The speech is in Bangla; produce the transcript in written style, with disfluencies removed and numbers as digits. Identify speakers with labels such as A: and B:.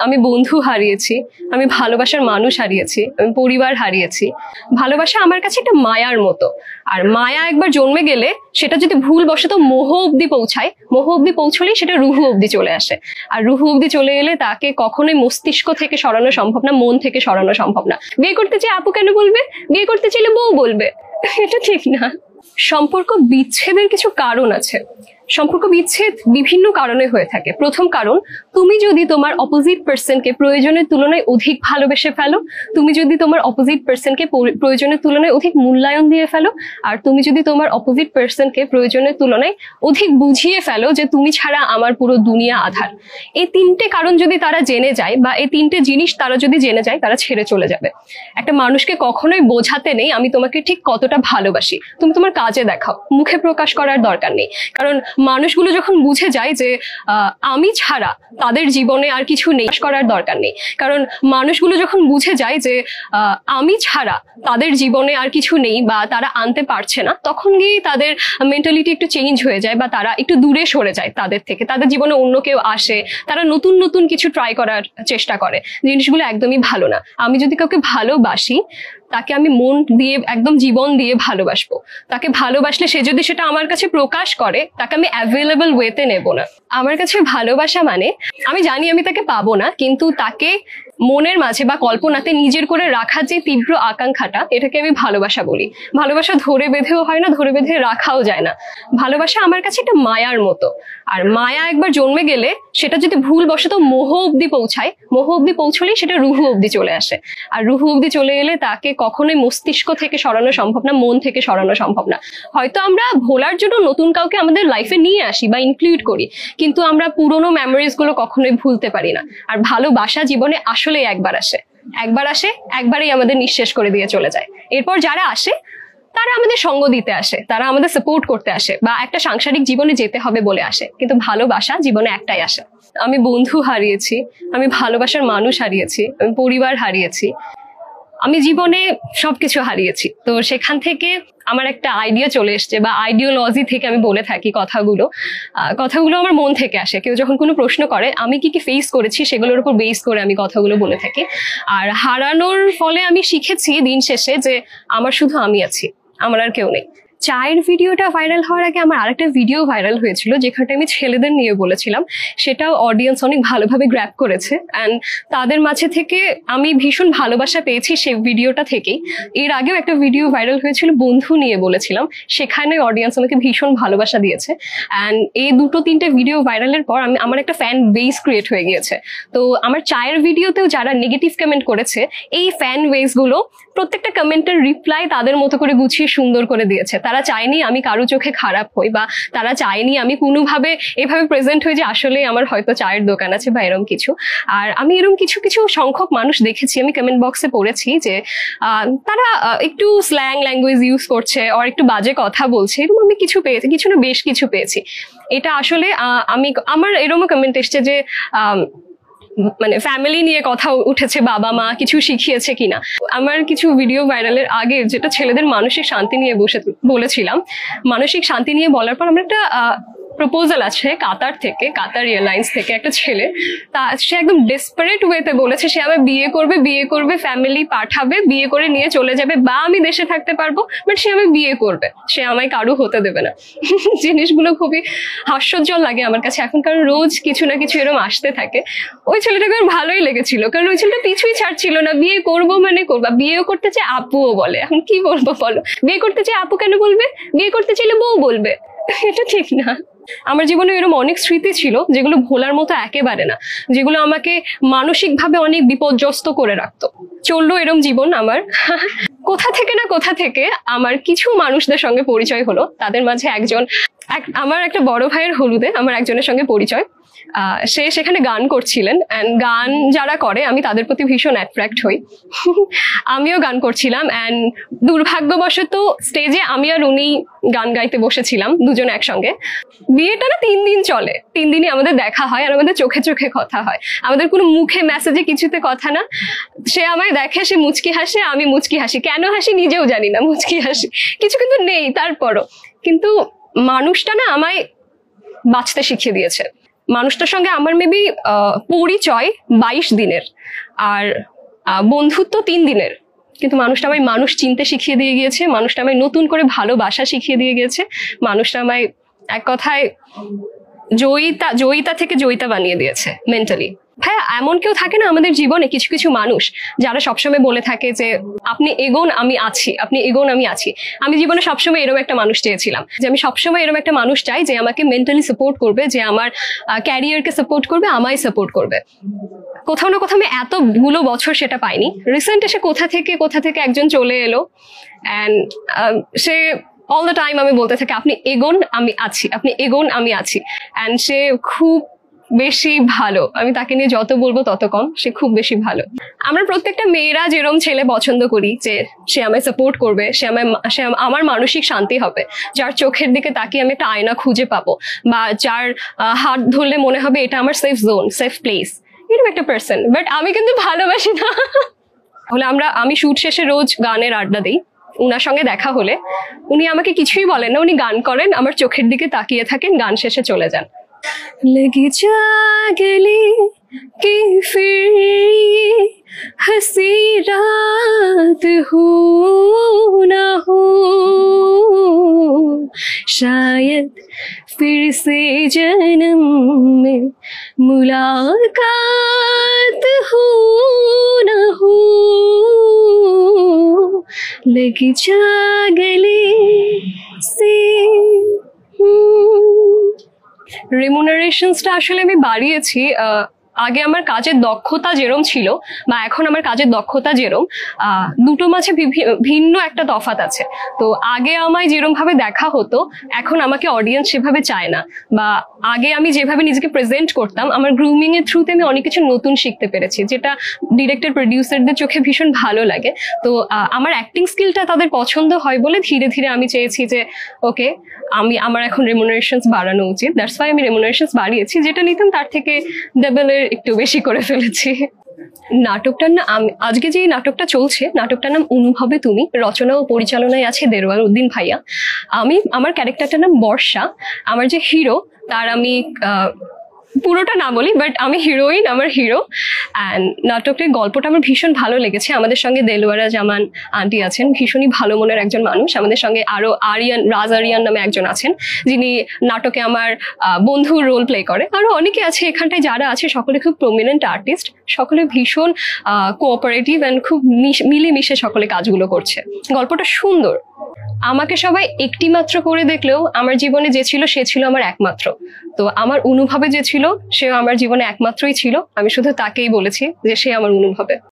A: আমি বন্ধু হারিয়েছি, আমি ভালোবাসার মানুষ হারিয়েছি, আমি পরিবার হারিয়েছি। ভালোবাসা আমার কাছে একটা মায়ার মতো, আর মায়া একবার জন্মে গেলে সেটা যদি ভুলবশত মোহ অব্দি পৌঁছায়, মোহ অব্দি পৌঁছলেই সেটা রুহু অব্দি চলে আসে। আর রুহু অব্দি চলে এলে তাকে কখনোই মস্তিষ্ক থেকে সরানো সম্ভব না, মন থেকে সরানো সম্ভব না। বিয়ে করতে চাই আপু কেন বলবে, বিয়ে করতে চাইলে বউ বলবে, এটা ঠিক না। সম্পর্ক বিচ্ছেদের কিছু কারণ আছে। সম্পর্ক বিচ্ছেদ বিভিন্ন কারণে হয়ে থাকে। প্রথম কারণ, তুমি যদি তোমার অপোজিট পার্সনকে প্রয়োজনের তুলনায় অধিক ভালোবেসে ফেলো, তুমি যদি তোমার অপোজিট পার্সনকে প্রয়োজনের তুলনায় অধিক মূল্যায়ন দিয়ে ফেলো, আর তুমি যদি তোমার অপোজিট পার্সনকে প্রয়োজনের তুলনায় অধিক বুঝিয়ে ফেলো যে তুমি ছাড়া আমার পুরো দুনিয়া আধার। এই তিনটে কারণ যদি তারা জেনে যায়, বা এই তিনটে জিনিস তারা যদি জেনে যায়, তারা ছেড়ে চলে যাবে। একটা মানুষকে কখনোই বোঝাতে নেই আমি তোমাকে ঠিক কতটা ভালোবাসি, তুমি তোমার কাজে দেখাও, মুখে প্রকাশ করার দরকার নেই। কারণ মানুষগুলো যখন বুঝে যায় যে আমি ছাড়া তাদের জীবনে আর কিছু নেই, করার দরকার নেই। কারণ মানুষগুলো যখন বুঝে যায় যে আমি ছাড়া তাদের জীবনে আর কিছু নেই বা তারা আনতে পারছে না, তখন গিয়ে তাদের মেন্টালিটি একটু চেঞ্জ হয়ে যায়, বা তারা একটু দূরে সরে যায় তাদের থেকে। তাদের জীবনে অন্য কেউ আসে, তারা নতুন নতুন কিছু ট্রাই করার চেষ্টা করে। জিনিসগুলো একদমই ভালো না। আমি যদি কাউকে ভালোবাসি, তাকে আমি মন দিয়ে একদম জীবন দিয়ে ভালোবাসবো। তাকে ভালোবাসলে সে যদি সেটা আমার কাছে প্রকাশ করে, তাকে আমি অ্যাভেলেবল ওয়েতে নেব না। আমার কাছে ভালোবাসা মানে, আমি জানি আমি তাকে পাবো না, কিন্তু তাকে মনের মাঝে বা কল্পনাতে নিজের করে রাখার যে তীব্র আকাঙ্ক্ষাটা, এটাকে আমি ভালোবাসা বলি। ভালোবাসা ধরে বেঁধেও হয় না, ধরে বেঁধে রাখাও যায় না। ভালোবাসা আমার কাছে একটা মায়ার মতো, আর মায়া একবার জন্মে গেলে সেটা যদি ভুলবশত মোহ অব্দি পৌঁছায়, মোহ অব্দি পৌঁছলেই সেটা রুহু অব্দি চলে আসে। আর রুহু অব্দি চলে এলে তাকে কখনোই মস্তিষ্ক থেকে সরানো সম্ভব না, মন থেকে সরানো সম্ভব না। হয়তো আমরা ভোলার জন্য নতুন কাউকে আমাদের লাইফে নিয়ে আসি বা ইনক্লুড করি, কিন্তু আমরা পুরোনো মেমোরিজ গুলো কখনোই ভুলতে পারি না। আর ভালোবাসা জীবনে আসলে একবার আসে, একবারেই আমাদের নিঃশেষ করে দিয়ে চলে যায়। এরপর যারা আসে তারা আমাদের সঙ্গ দিতে আসে, তারা আমাদের সাপোর্ট করতে আসে, বা একটা সাংসারিক জীবনে যেতে হবে বলে আসে, কিন্তু ভালোবাসা জীবনে একটাই আসে। আমি বন্ধু হারিয়েছি, আমি ভালোবাসার মানুষ হারিয়েছি, আমি পরিবার হারিয়েছি, আমি জীবনে সবকিছু হারিয়েছি। তো সেখান থেকে আমার একটা আইডিয়া চলে এসছে, বা আইডিওলজি থেকে আমি বলে থাকি কথাগুলো আমার মন থেকে আসে। কেউ যখন কোনো প্রশ্ন করে, আমি কি কি ফেস করেছি সেগুলোর উপর বেস করে আমি কথাগুলো বলে থাকি। আর হারানোর ফলে আমি শিখেছি দিন শেষে যে আমার শুধু আমি আছি, আমার আর কেউ নেই। চায়ের ভিডিওটা ভাইরাল হওয়ার আগে আমার আরেকটা ভিডিও ভাইরাল হয়েছিল, যেখানে আমি ছেলেদের নিয়ে বলেছিলাম। সেটাও অডিয়েন্স অনেক ভালোভাবে গ্র্যাব করেছে, অ্যান্ড তাদের মাঝে থেকে আমি ভীষণ ভালোবাসা পেয়েছি সেই ভিডিওটা থেকেই। এর আগেও একটা ভিডিও ভাইরাল হয়েছিল, বন্ধু নিয়ে বলেছিলাম, সেখানে অডিয়েন্স আমাকে ভীষণ ভালোবাসা দিয়েছে। অ্যান্ড এই দুটো তিনটে ভিডিও ভাইরালের পর আমার একটা ফ্যান বেস ক্রিয়েট হয়ে গিয়েছে। তো আমার চায়ের ভিডিওতেও যারা নেগেটিভ কমেন্ট করেছে, এই ফ্যান বেস গুলো প্রত্যেকটা কমেন্টের রিপ্লাই তাদের মতো করে গুছিয়ে সুন্দর করে দিয়েছে। তারা চায়নি আমি কারো চোখে খারাপ হই, বা তারা চায়নি আমি কোনোভাবে এভাবে প্রেজেন্ট হই যে আসলে আমার হয়তো চায়ের দোকান আছে বা এরকম কিছু। আর আমি এরকম কিছু কিছু সংখ্যক মানুষ দেখেছি, আমি কমেন্ট বক্সে পড়েছি যে তারা একটু স্ল্যাং ল্যাঙ্গুয়েজ ইউজ করছে, আর একটু বাজে কথা বলছে, এরকম আমি কিছু পেয়েছি, কিছু না বেশ কিছু পেয়েছি। এটা আসলে আমার এরকম কমেন্ট এসছে যে মানে ফ্যামিলি নিয়ে কথা উঠেছে, বাবা মা কিছু শিখিয়েছে কিনা। আমার কিছু ভিডিও ভাইরালের আগে যেটা ছেলেদের মানসিক শান্তি নিয়ে বলেছিলাম, মানসিক শান্তি নিয়ে বলার পর আমার একটা প্রপোজাল আছে কাতার এয়ারলাইন্স থেকে একটা ছেলে, তা সে একদম ডেসপারেট ওয়েতে বলেছে সে আমায় বিয়ে করবে, ফ্যামিলি পাঠাবে, বিয়ে করে নিয়ে চলে যাবে, বা আমি দেশে থাকতে পারবো, বাট সে আমায় বিয়ে করবে, সে আমায় কারো হতে দেবে না। জিনিসগুলো খুবই হাস্যজ্জ্বল লাগে আমার কাছে এখন, কারণ রোজ কিছু না কিছু এরকম আসতে থাকে। ওই ছেলেটাকে আমার ভালোই লেগেছিল, কারণ ওই ছেলেটা পিছুই ছাড়ছিল না, বিয়ে করবো মানে করবা, বিয়েও করতে চায় আপুও বলে। এখন কি বলবো বলো, বিয়ে করতে চাই আপু কেন বলবে, বিয়ে করতে চাইলে বউ বলবে, এটা ঠিক না। আমার জীবনে এরকম অনেক স্মৃতি ছিল যেগুলো ভোলার মতো একেবারে না, যেগুলো আমাকে মানসিকভাবে অনেক বিপর্যস্ত করে রাখতো। চললো এরকম জীবন আমার। কোথা থেকে না কোথা থেকে আমার কিছু মানুষদের সঙ্গে পরিচয় হলো। তাদের মাঝে আমার একটা বড় ভাইয়ের হলুদে আমার একজনের সঙ্গে পরিচয়। সে সেখানে গান করছিলেন, অ্যান্ড গান যারা করে আমি তাদের প্রতি ভীষণ অ্যাট্রাক্ট হই। আমিও গান করছিলাম, অ্যান্ড দুর্ভাগ্যবশত স্টেজে আমি আর উনি গান গাইতে বসেছিলাম দুজন একসঙ্গে। বিয়েটা না 3 দিন চলে, 3 দিনই আমাদের দেখা হয়, আর আমাদের চোখে চোখে কথা হয়, আমাদের কোনো মুখে মেসেজে কিছুতে কথা না। সে আমায় দেখে, সে মুচকি হাসে, আমি মুচকি হাসি, কেন হাসি নিজেও জানি না, মুচকি হাসি, কিছু কিন্তু নেই তারপরও। কিন্তু মানুষটা না আমায় বাঁচতে শিখিয়ে দিয়েছে। মানুষটার সঙ্গে আমার মেবি পরিচয় 22 দিনের, আর বন্ধুত্ব 3 দিনের, কিন্তু মানুষটা আমায় মানুষ চিনতে শিখিয়ে দিয়ে গিয়েছে, মানুষটা আমায় নতুন করে ভালোবাসা শিখিয়ে দিয়ে গিয়েছে, মানুষটা আমায় এক কথায় জয়িতা থেকে জয়িতা বানিয়ে দিয়েছে মেন্টালি। হ্যাঁ, এমন কেউ থাকে না আমাদের জীবনে, কিছু কিছু মানুষ যারা সবসময় বলে থাকে যে আপনি এগোন আমি আছি, আপনি এগোন আমি আছি। আমি জীবনে সবসময় এরকম একটা মানুষ চেয়েছিলাম, যে আমি সবসময় এরকম একটা মানুষ চাই যে আমাকে মেন্টালি সাপোর্ট করবে, যে আমার ক্যারিয়ারকে সাপোর্ট করবে, আমায় সাপোর্ট করবে। কোথাও না কোথাও আমি এতগুলো বছর সেটা পাইনি। রিসেন্ট এসে কোথা থেকে একজন চলে এলো, and say all the time আমি বলতে থাকি আপনি এগোন আমি আছি, আপনি এগোন আমি আছি। অ্যান্ড সে খুব বেশি ভালো, আমি তাকে নিয়ে যত বলবো তত কম, সে খুব বেশি ভালো। আমরা প্রত্যেকটা মেয়েরা যেরকম ছেলে পছন্দ করি, যে সে আমায় সাপোর্ট করবে, সে আমার মানসিক শান্তি হবে, যার চোখের দিকে তাকিয়ে আমি একটা আয়না খুঁজে পাবো, বা যার হাত ধরলে মনে হবে এটা আমার সেফ জোন, সেফ প্লেস, এরকম একটা পার্সন। বাট আমি কিন্তু ভালোবাসি না। হলে আমি শুট শেষে রোজ গানের আড্ডা দিই, উনার সঙ্গে দেখা হলে উনি আমাকে কিছুই বলেন না, উনি গান করেন, আমার চোখের দিকে তাকিয়ে থাকেন, গান শেষে চলে যান। लगी जा गले कि फिर ये हंसी रात हो ना हो, शायद फिर से जन्म में मुलाकात हो ना हो, लगी जा गले से। রেমুনারেশনসটা আসলে আমি বাড়িয়েছি। আগে আমার কাজের দক্ষতা যেরম ছিল বা এখন আমার কাজের দক্ষতা যেরম, দুটো মাঝে ভিন্ন একটা তফাৎ আছে। তো আগে আমায় যেরম ভাবে দেখা হতো, এখন আমাকে অডিয়েন্স সেভাবে চায় না। বা আগে আমি যেভাবে নিজেকে প্রেজেন্ট করতাম, আমার গ্রুমিং এর থ্রুতে আমি অনেক কিছু নতুন শিখতে পেরেছি, যেটা ডিরেক্টর প্রডিউসারদের চোখে ভীষণ ভালো লাগে। তো আমার অ্যাক্টিং স্কিলটা তাদের পছন্দ হয় বলে ধীরে ধীরে আমি চেয়েছি যে ওকে, আমার এখন রেমুনারেশনস বাড়ানো উচিত। দ্যাটস ওয়াই আমি রেমুনারেশনস বাড়িয়েছি, যেটা নিতাম তার থেকে ডাবলের একটু বেশি করে ফেলেছি। নাটকটার না, আজকে যে নাটকটা চলছে, নাটকটার নাম অনুভবে তুমি, রচনা ও পরিচালনায় আছে দেরওয়ার উদ্দিন ভাইয়া। আমার ক্যারেক্টারটার নাম বর্ষা। আমার যে হিরো, তার আমি পুরোটা না বলি, বাট আমি হিরোইন, আমার হিরো। অ্যান্ড নাটকের গল্পটা আমার ভীষণ ভালো লেগেছে। আমাদের সঙ্গে দেলোয়ারা জামান আন্টি আছেন, ভীষণই ভালো মনের একজন মানুষ। আমাদের সঙ্গে আরো রাজ আরিয়ান নামে একজন আছেন, যিনি নাটকে আমার বন্ধুর রোল প্লে করে। আরো অনেকে আছে এখানটায় যারা আছে, সকলে খুব প্রমিনেন্ট আর্টিস্ট, সকলে ভীষণ কোঅপারেটিভ অ্যান্ড খুব মিলেমিশে সকলে কাজগুলো করছে। গল্পটা সুন্দর। আমাকে সবাই একটি মাত্র করে দেখলেও আমার জীবনে যে ছিল সে ছিল আমার একমাত্র। তো আমার অনুভবে যে ছিল সে আমার জীবনে একমাত্রই ছিল। আমি শুধু তাকেই বলেছি যে সে আমার অনুভবে।